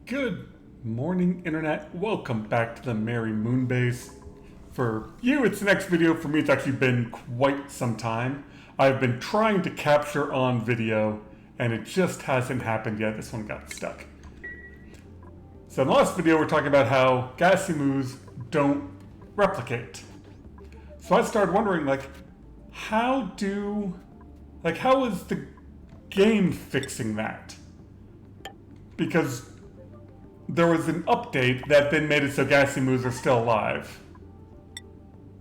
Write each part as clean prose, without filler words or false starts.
Good morning, Internet. Welcome back to the Merry Moonbase. For you, it's the next video. For me, it's actually been quite some time. I've been trying to capture on video, and it just hasn't happened yet. This one got stuck. So in the last video, we're talking about how Gassy Moos don't replicate. So I started wondering, how is the game fixing that? Because there was an update that then made it so Gassy Moos are still alive.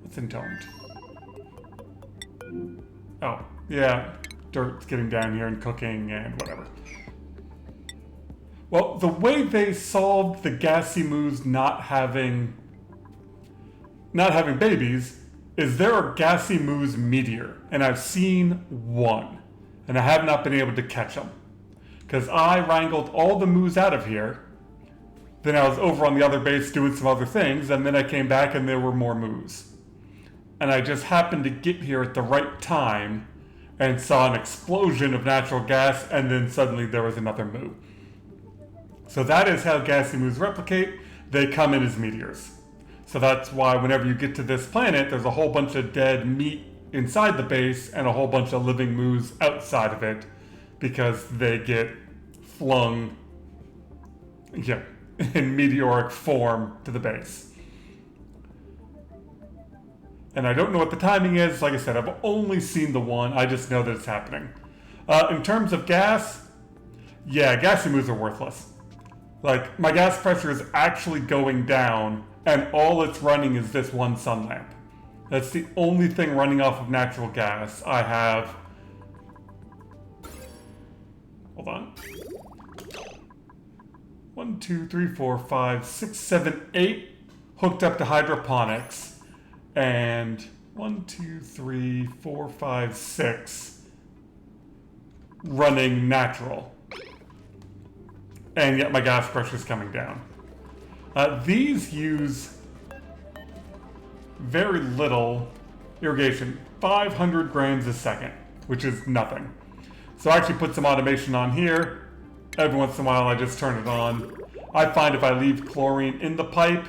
It's intoned. Oh, yeah. Dirt's getting down here and cooking and whatever. Well, the way they solved the Gassy Moos not having babies is there are Gassy Moos meteor, and I've seen one, and I have not been able to catch them. Because I wrangled all the moos out of here, then I was over on the other base doing some other things, and then I came back and there were more moos. And I just happened to get here at the right time and saw an explosion of natural gas, and then suddenly there was another moo. So that is how Gassy Moos replicate. They come in as meteors. So that's why whenever you get to this planet, there's a whole bunch of dead meat inside the base and a whole bunch of living moos outside of it, because they get flung in meteoric form to the base. And I don't know what the timing is. Like I said, I've only seen the one. I just know that it's happening. In terms of gas, yeah, Gassy Moos are worthless. Like, my gas pressure is actually going down, and all it's running is this one sun lamp. That's the only thing running off of natural gas. I have... Hold on. 1, 2, 3, 4, 5, 6, 7, 8 hooked up to hydroponics, and 1, 2, 3, 4, 5, 6 running natural. And yet my gas pressure is coming down. These use very little irrigation, 500 grams a second, which is nothing. So I actually put some automation on here. Every once in a while I just turn it on. I find if I leave chlorine in the pipe,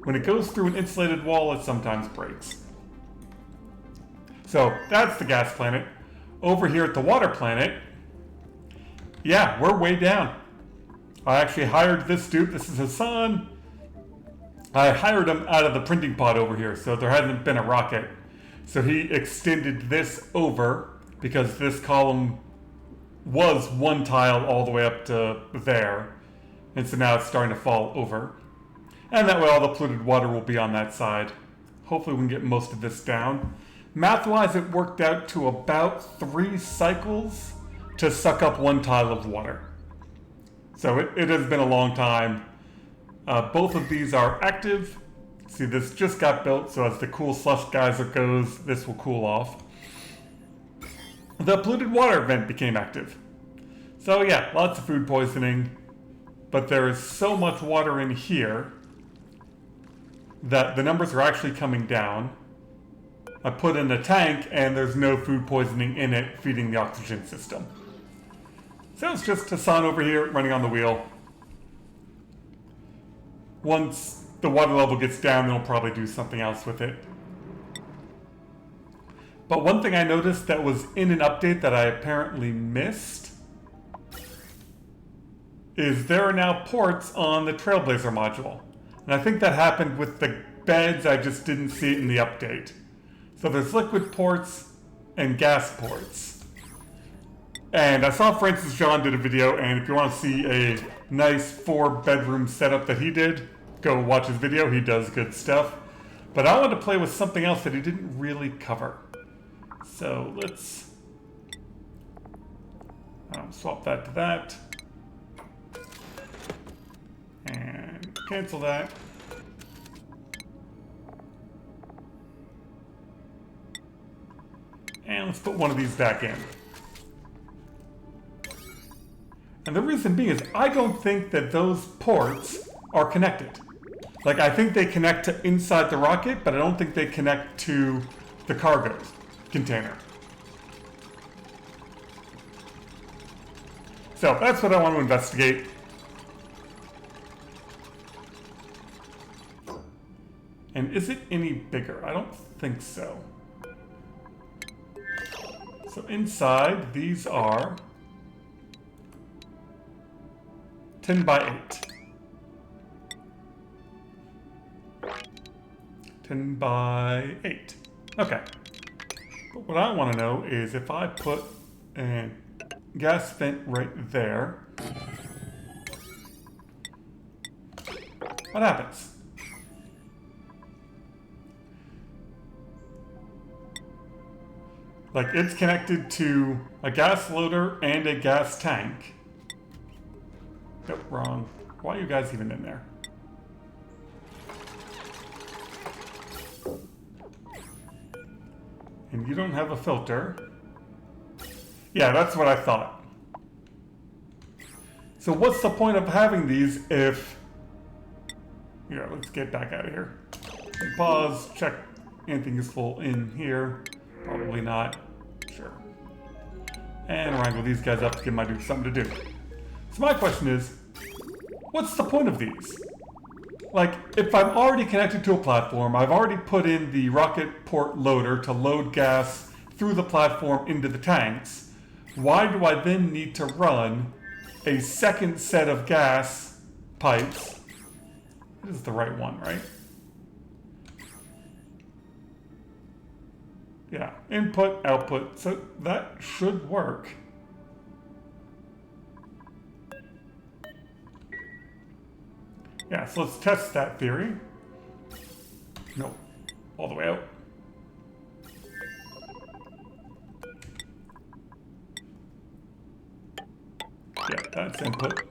when it goes through an insulated wall, it sometimes breaks. So that's the gas planet. Over here at the water planet, yeah, we're way down. I actually hired this dude. This is Hassan. I hired him out of the printing pod over here, so there hasn't been a rocket. So he extended this over because this column was one tile all the way up to there, and so now it's starting to fall over. And that way all the polluted water will be on that side. Hopefully we can get most of this down. Math-wise, it worked out to about 3 cycles to suck up one tile of water. So it has been a long time. Both of these are active. See, this just got built, so as the cool slush geyser goes, this will cool off. The polluted water vent became active. So yeah, lots of food poisoning, but there is so much water in here that the numbers are actually coming down. I put in a tank and there's no food poisoning in it feeding the oxygen system. So it's just Hassan over here running on the wheel. Once the water level gets down, they'll probably do something else with it. But one thing I noticed that was in an update that I apparently missed is there are now ports on the Trailblazer module. And I think that happened with the beds, I just didn't see it in the update. So there's liquid ports and gas ports. And I saw Francis John did a video, and if you want to see a nice 4-bedroom setup that he did, go watch his video, he does good stuff. But I wanted to play with something else that he didn't really cover. So let's swap that to that. And cancel that. And let's put one of these back in. And the reason being is I don't think that those ports are connected. Like, I think they connect to inside the rocket, but I don't think they connect to the cargo container. So that's what I want to investigate. And is it any bigger? I don't think so. So inside, these are 10 by 8. 10 by 8. Okay. But what I want to know is if I put a gas vent right there, what happens? Like, it's connected to a gas loader and a gas tank. Nope, wrong. Why are you guys even in there? And you don't have a filter. Yeah, that's what I thought. So what's the point of having these if... Here, let's get back out of here. Pause, check anything useful in here. Probably not. Sure. And wrangle these guys up to give my dude something to do. So my question is, what's the point of these? Like, if I'm already connected to a platform, I've already put in the rocket port loader to load gas through the platform into the tanks, why do I then need to run a second set of gas pipes? This is the right one, right? Yeah, input, output, so that should work. Yeah, so let's test that theory. No, all the way out. Yeah, that's input.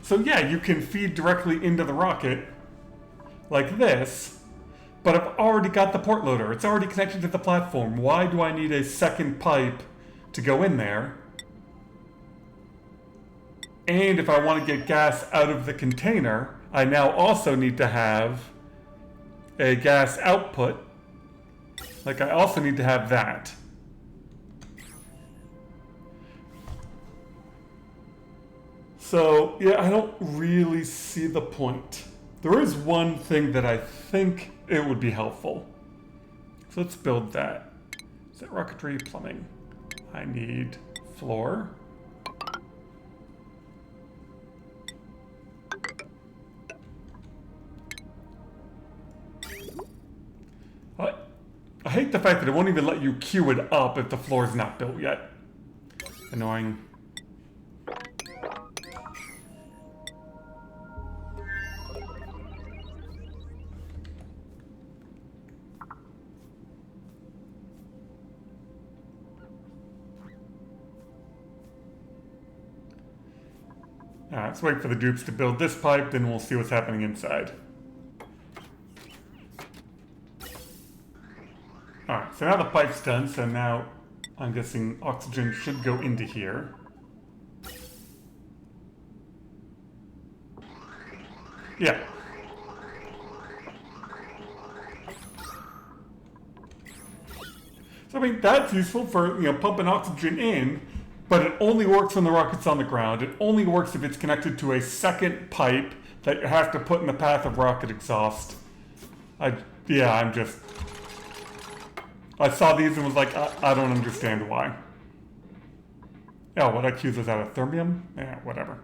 So yeah, you can feed directly into the rocket like this, but I've already got the port loader. It's already connected to the platform. Why do I need a second pipe to go in there? And if I want to get gas out of the container, I now also need to have a gas output. Like, I also need to have that. So, yeah, I don't really see the point. There is one thing that I think it would be helpful. So let's build that. Is that Rocketry plumbing? I need floor. I hate the fact that it won't even let you queue it up if the floor is not built yet. Annoying. Alright, let's wait for the dupes to build this pipe, then we'll see what's happening inside. Alright, so now the pipe's done, so now I'm guessing oxygen should go into here. Yeah. So I mean, that's useful for, pumping oxygen in, but it only works when the rocket's on the ground. It only works if it's connected to a second pipe that you have to put in the path of rocket exhaust. I saw these and was like, I don't understand why. Oh, what I accuse was out of thermium? Yeah, whatever.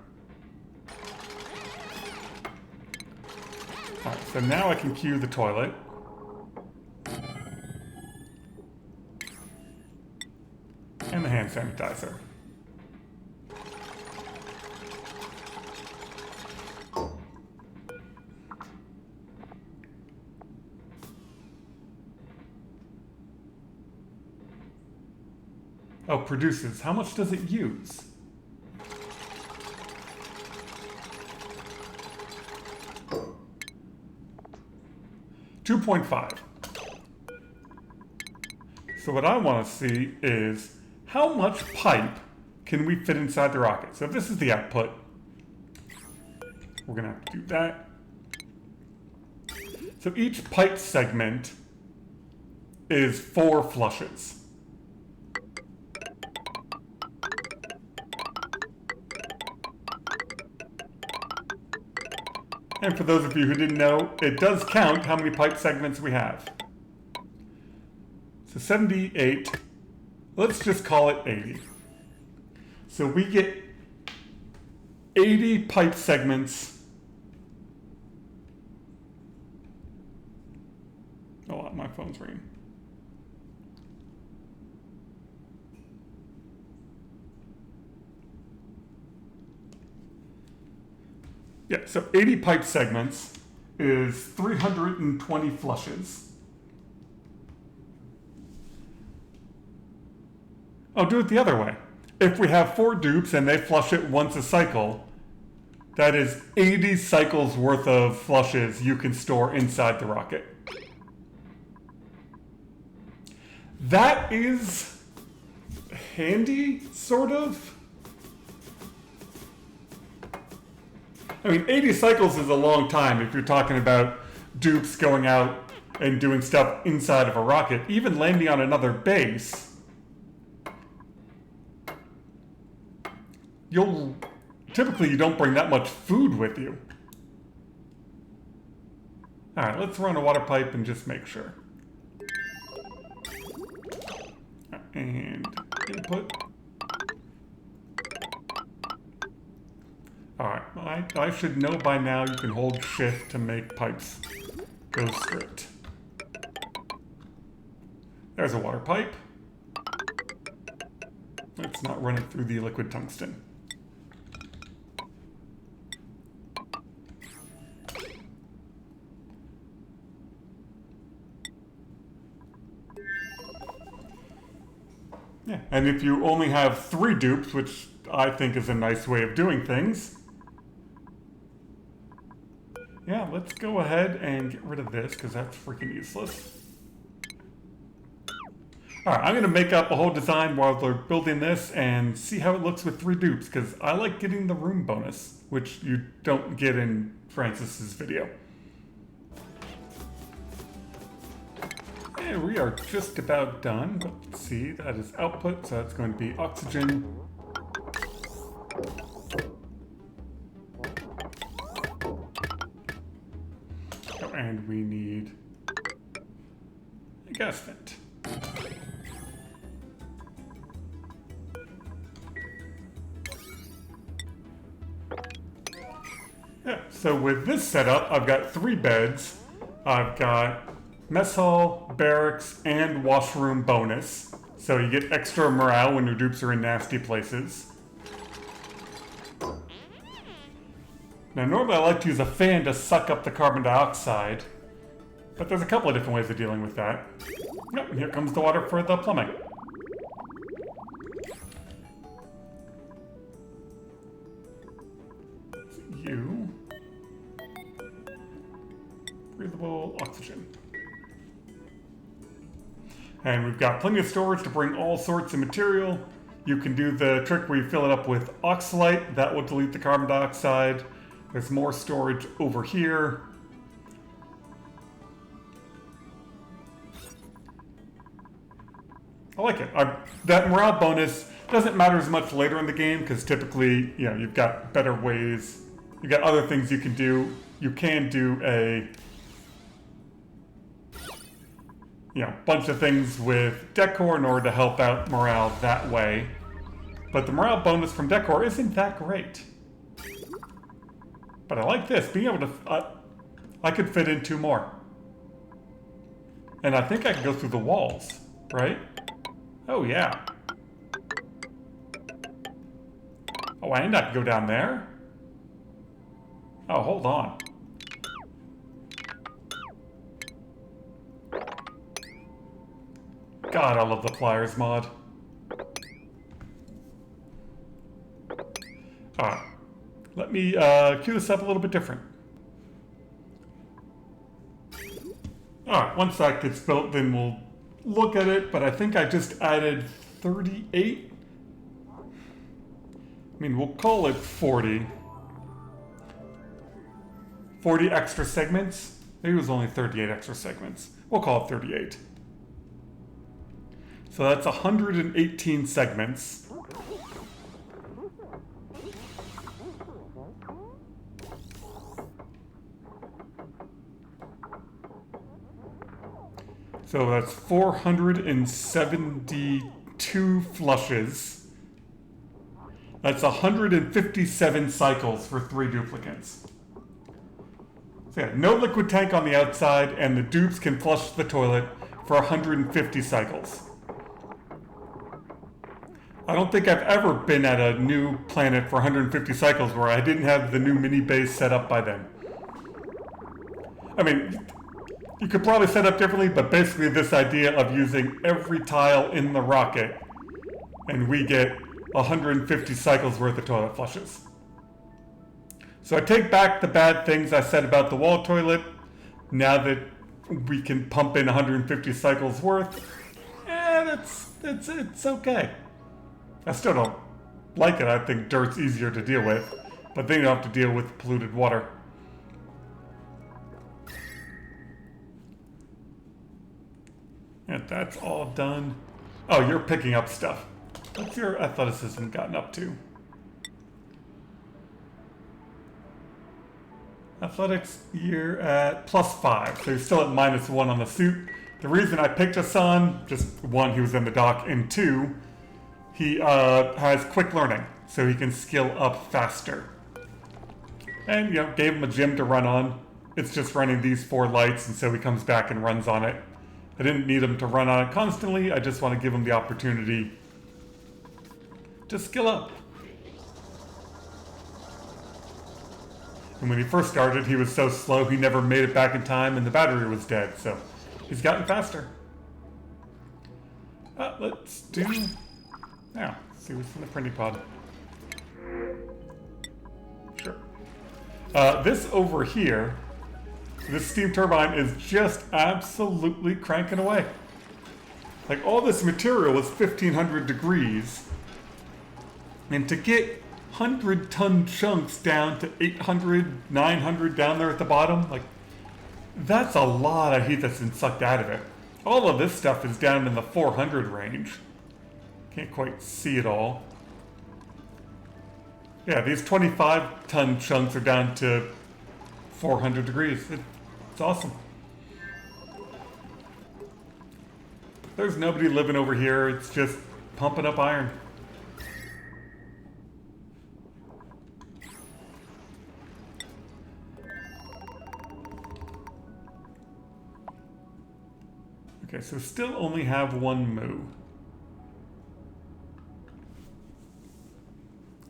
Alright, so now I can cue the toilet. And the hand sanitizer. Oh, produces. How much does it use? $2.5. So what I want to see is how much pipe can we fit inside the rocket? So if this is the output, we're going to have to do that. So each pipe segment is 4 flushes. And for those of you who didn't know, it does count how many pipe segments we have. So 78, let's just call it 80. So we get 80 pipe segments. Oh, my phone's ringing. Yeah, so 80 pipe segments is 320 flushes. I'll do it the other way. If we have 4 dupes and they flush it once a cycle, that is 80 cycles worth of flushes you can store inside the rocket. That is handy, sort of. I mean, 80 cycles is a long time if you're talking about dupes going out and doing stuff inside of a rocket, even landing on another base. Typically you don't bring that much food with you. All right, let's run a water pipe and just make sure. And input. Alright, well, I should know by now you can hold shift to make pipes go straight. There's a water pipe. Let's not run it through the liquid tungsten. Yeah, and if you only have 3 dupes, which I think is a nice way of doing things, yeah, let's go ahead and get rid of this because that's freaking useless. Alright, I'm going to make up a whole design while they're building this and see how it looks with 3 dupes because I like getting the room bonus, which you don't get in Francis's video. And we are just about done. Let's see, that is output, so that's going to be oxygen. Oh, and we need a gas vent. Yeah, so with this setup, I've got 3 beds. I've got mess hall, barracks, and washroom bonus. So you get extra morale when your dupes are in nasty places. Now normally I like to use a fan to suck up the carbon dioxide, but there's a couple of different ways of dealing with that. Yep, and here comes the water for the plumbing. You. Breathable oxygen. And we've got plenty of storage to bring all sorts of material. You can do the trick where you fill it up with oxalite. That will delete the carbon dioxide. There's more storage over here. I like it. That morale bonus doesn't matter as much later in the game because typically, you know, you've got better ways. You've got other things you can do. You can do a bunch of things with decor in order to help out morale that way. But the morale bonus from decor isn't that great. But I like this, being able to, I could fit in 2 more. And I think I can go through the walls, right? Oh yeah. Oh, and I can go down there? Oh, hold on. God, I love the pliers mod. Alright. Let me cue this up a little bit different. Alright, once that gets built, then we'll look at it, but I think I just added 38. I mean, we'll call it 40. 40 extra segments? Maybe it was only 38 extra segments. We'll call it 38. So that's 118 segments. So that's 472 flushes. That's 157 cycles for 3 duplicates. So yeah, no liquid tank on the outside, and the dupes can flush the toilet for 150 cycles. I don't think I've ever been at a new planet for 150 cycles where I didn't have the new mini base set up by then. I mean, you could probably set up differently, but basically this idea of using every tile in the rocket, and we get 150 cycles worth of toilet flushes. So I take back the bad things I said about the wall toilet. Now that we can pump in 150 cycles worth, it's okay. I still don't like it. I think dirt's easier to deal with, but then you don't have to deal with polluted water. And that's all done. Oh, you're picking up stuff. What's your athleticism gotten up to? Athletics, you're at +5, so you're still at -1 on the suit. The reason I picked a son, just 1, he was in the dock, and 2, he has quick learning, so he can skill up faster. And, gave him a gym to run on. It's just running these 4 lights, and so he comes back and runs on it. I didn't need him to run on it constantly, I just want to give him the opportunity to skill up. And when he first started, he was so slow he never made it back in time and the battery was dead, so he's gotten faster. Let's do... Now, see what's in the printing pod. Sure. This over here, this steam turbine is just absolutely cranking away. Like, all this material was 1,500 degrees, and to get 100-ton chunks down to 800, 900 down there at the bottom, like, that's a lot of heat that's been sucked out of it. All of this stuff is down in the 400 range. Can't quite see it all. Yeah, these 25-ton chunks are down to 400 degrees. It's awesome. There's nobody living over here. It's just pumping up iron. Okay, so still only have 1 moo.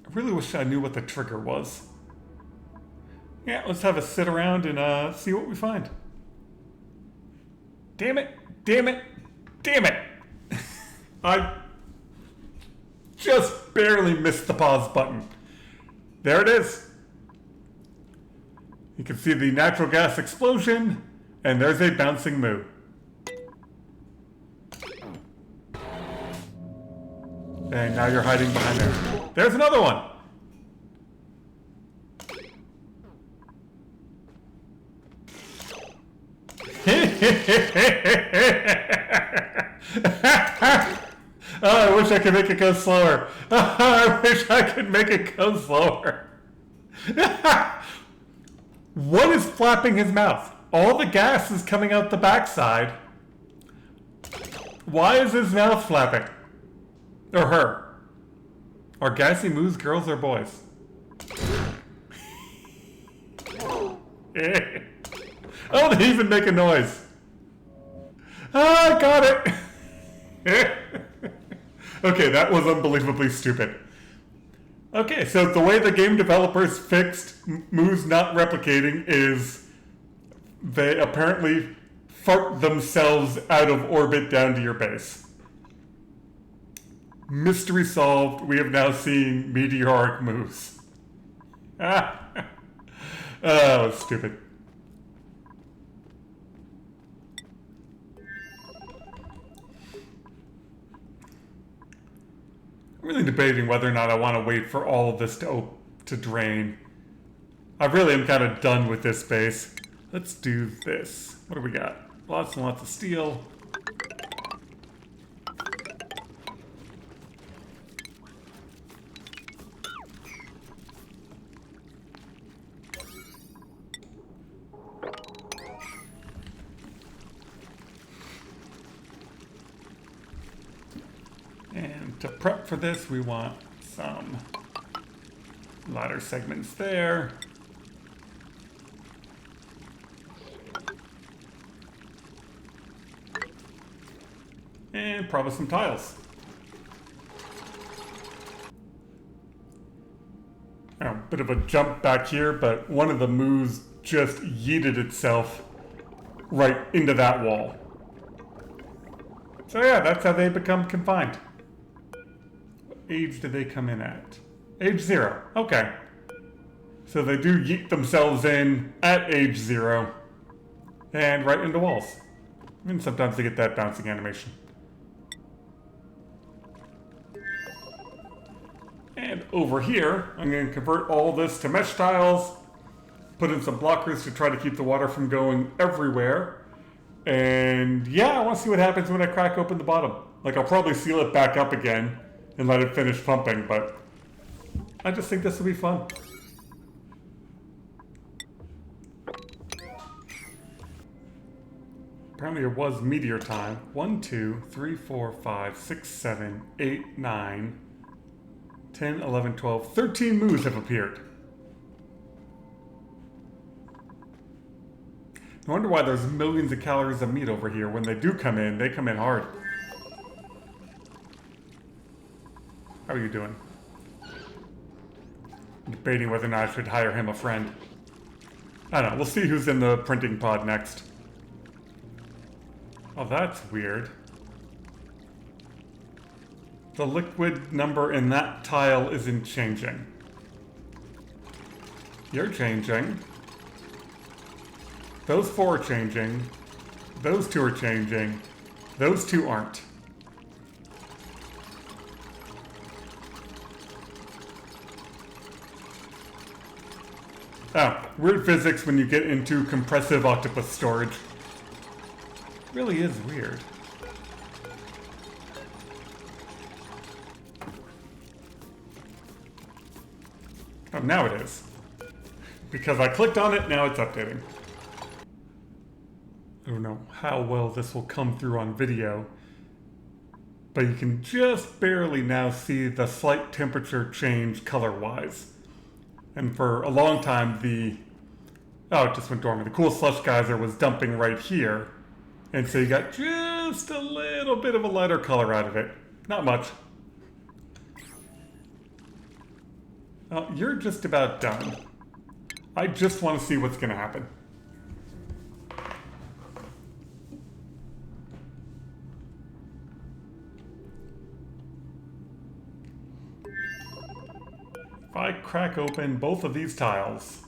I really wish I knew what the trigger was. Yeah, let's have a sit around and see what we find. Damn it! Damn it! Damn it! I just barely missed the pause button. There it is. You can see the natural gas explosion, and there's a bouncing moo. And now you're hiding behind there. There's another one! Oh, I wish I could make it go slower. I wish I could make it go slower. What is flapping his mouth? All the gas is coming out the backside. Why is his mouth flapping? Or her? Are Gassy Moos girls or boys? Oh, they even make a noise. Ah, I got it. Okay, that was unbelievably stupid. Okay, so the way the game developers fixed Moos not replicating is they apparently fart themselves out of orbit down to your base. Mystery solved. We have now seen Meteoric Moos. Oh, stupid. I'm really debating whether or not I want to wait for all of this to drain. I really am kind of done with this base. Let's do this. What do we got? Lots and lots of steel. to prep for this, we want some ladder segments there. And probably some tiles. A bit of a jump back here, but one of the moos just yeeted itself right into that wall. So yeah, that's how they become confined. What age do they come in at? Age 0. Okay. So they do yeet themselves in at age 0 and right into walls. And sometimes they get that bouncing animation. And over here, I'm going to convert all this to mesh tiles, put in some blockers to try to keep the water from going everywhere. And yeah, I want to see what happens when I crack open the bottom. Like, I'll probably seal it back up again and let it finish pumping, but I just think this will be fun. Apparently it was meteor time. 1, 2, 3, 4, 5, 6, 7, 8, 9, 10, 11, 12, 13 moos have appeared. I wonder why there's millions of calories of meat over here. When they do come in, they come in hard. How are you doing? I'm debating whether or not I should hire him a friend. I don't know. We'll see who's in the printing pod next. Oh, that's weird. The liquid number in that tile isn't changing. You're changing. Those 4 are changing. Those 2 are changing. Those 2 aren't. Oh, weird physics when you get into compressive octopus storage. Really is weird. Oh, now it is. Because I clicked on it, now it's updating. I don't know how well this will come through on video, but you can just barely now see the slight temperature change color-wise. And for a long time, it just went dormant. The cool slush geyser was dumping right here, and so you got just a little bit of a lighter color out of it. Not much. Oh, you're just about done. I just want to see what's going to happen. If I crack open both of these tiles,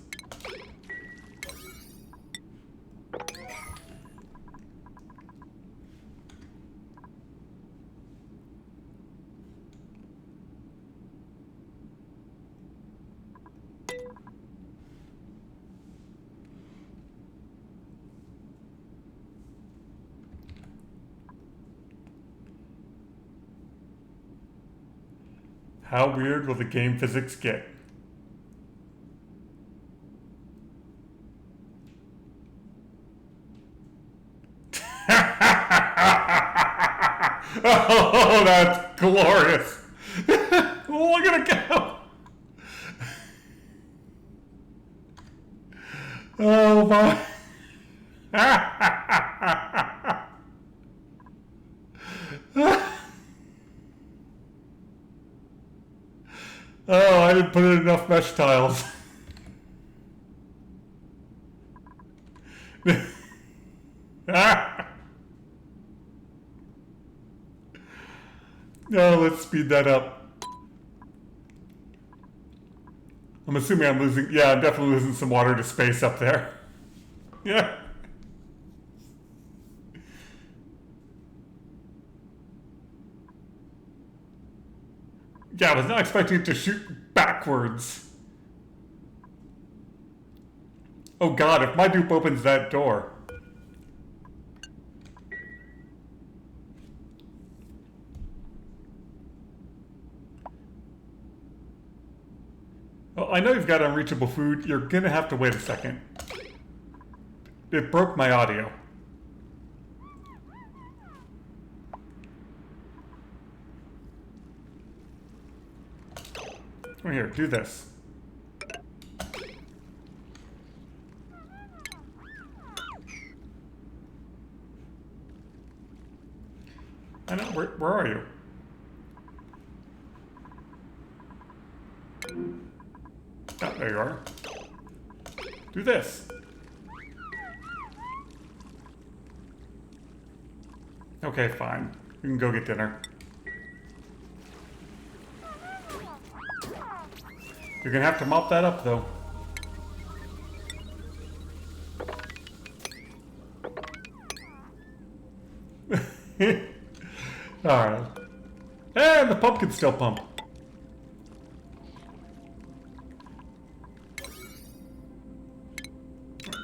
how weird will the game physics get? Oh, that's glorious. Look at it go. Oh, my. Oh, I didn't put in enough mesh tiles. No, let's speed that up. I'm assuming I'm losing... Yeah, I'm definitely losing some water to space up there. Yeah. Yeah, I was not expecting it to shoot backwards. Oh god, if my dupe opens that door... Well, I know you've got unreachable food. You're gonna have to wait a second. It broke my audio. Right here, do this. I know, where are you? Oh, there you are. Do this. Okay, fine. You can go get dinner. You're gonna have to mop that up, though. Alright. And the pump can still pump.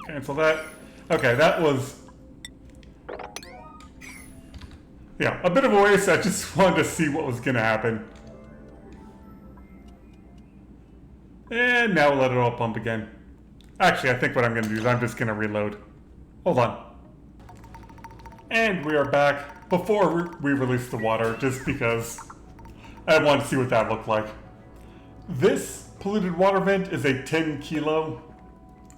Cancel that. Okay, that was... yeah, a bit of a waste. I just wanted to see what was gonna happen. And now we'll let it all pump again. Actually, I think what I'm gonna do is I'm just gonna reload. Hold on. And we are back before we release the water, just because I want to see what that looked like. This polluted water vent is a 10 kilo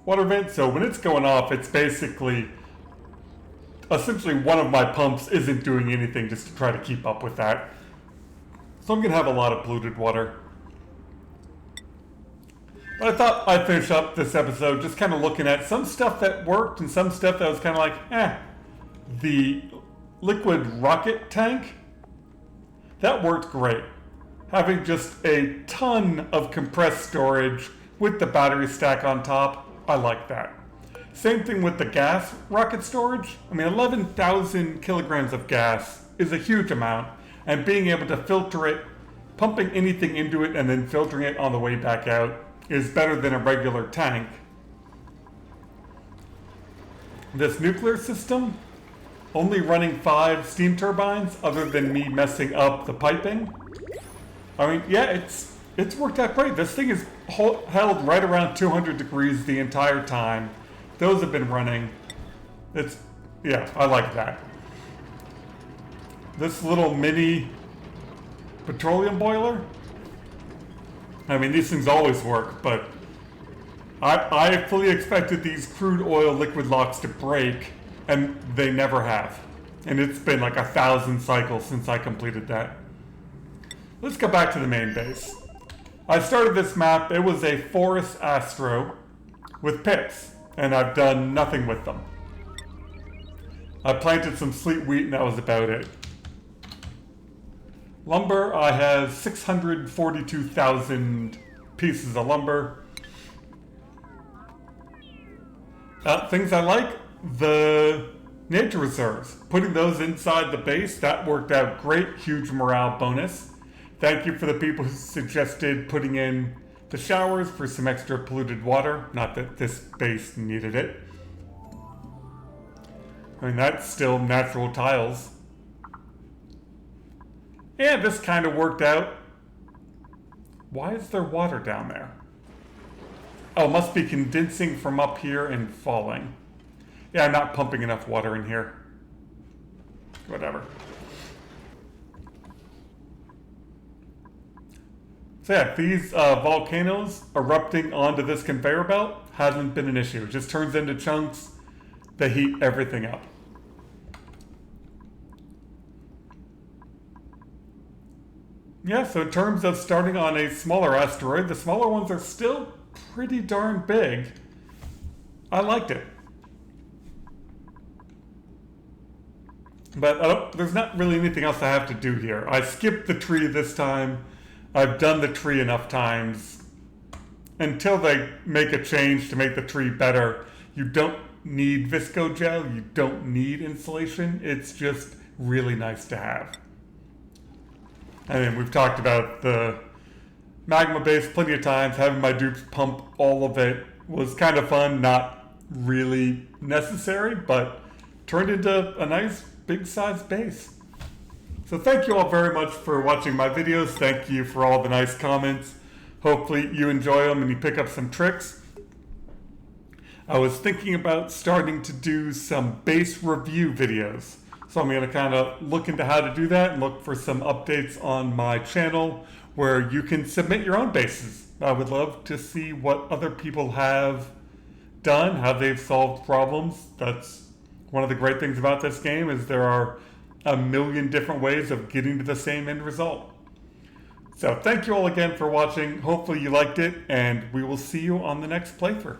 water vent, so when it's going off, it's basically, essentially one of my pumps isn't doing anything just to try to keep up with that. So I'm gonna have a lot of polluted water. But I thought I'd finish up this episode just kind of looking at some stuff that worked and some stuff that was kind of like, eh. The liquid rocket tank, that worked great. Having just a ton of compressed storage with the battery stack on top, I like that. Same thing with the gas rocket storage. I mean, 11,000 kilograms of gas is a huge amount, and being able to filter it, pumping anything into it and then filtering it on the way back out is better than a regular tank. This nuclear system, only running 5 steam turbines other than me messing up the piping. I mean, yeah, it's worked out great. This thing is held right around 200 degrees the entire time. Those have been running. Yeah, I like that. This little mini petroleum boiler, I mean, these things always work, but I fully expected these crude oil liquid locks to break, and they never have. And it's been like 1,000 cycles since I completed that. Let's go back to the main base. I started this map, it was a forest astro with pits, and I've done nothing with them. I planted some sweet wheat and that was about it. Lumber, I have 642,000 pieces of lumber. Things I like, the nature reserves. Putting those inside the base, that worked out great, huge morale bonus. Thank you for the people who suggested putting in the showers for some extra polluted water. Not that this base needed it. I mean, that's still natural tiles. Yeah, this kind of worked out. Why is there water down there? Oh, must be condensing from up here and falling. Yeah, I'm not pumping enough water in here. Whatever. So yeah, these volcanoes erupting onto this conveyor belt hasn't been an issue. It just turns into chunks that heat everything up. Yeah, so in terms of starting on a smaller asteroid, the smaller ones are still pretty darn big. I liked it. But there's not really anything else I have to do here. I skipped the tree this time. I've done the tree enough times. Until they make a change to make the tree better, you don't need visco gel, you don't need insulation. It's just really nice to have. I mean, we've talked about the magma base plenty of times. Having my dupes pump all of it was kind of fun, not really necessary, but turned into a nice big size base. So thank you all very much for watching my videos. Thank you for all the nice comments. Hopefully you enjoy them and you pick up some tricks. I was thinking about starting to do some base review videos. So I'm going to kind of look into how to do that and look for some updates on my channel where you can submit your own bases. I would love to see what other people have done, how they've solved problems. That's one of the great things about this game is there are a million different ways of getting to the same end result. So thank you all again for watching. Hopefully you liked it, and we will see you on the next playthrough.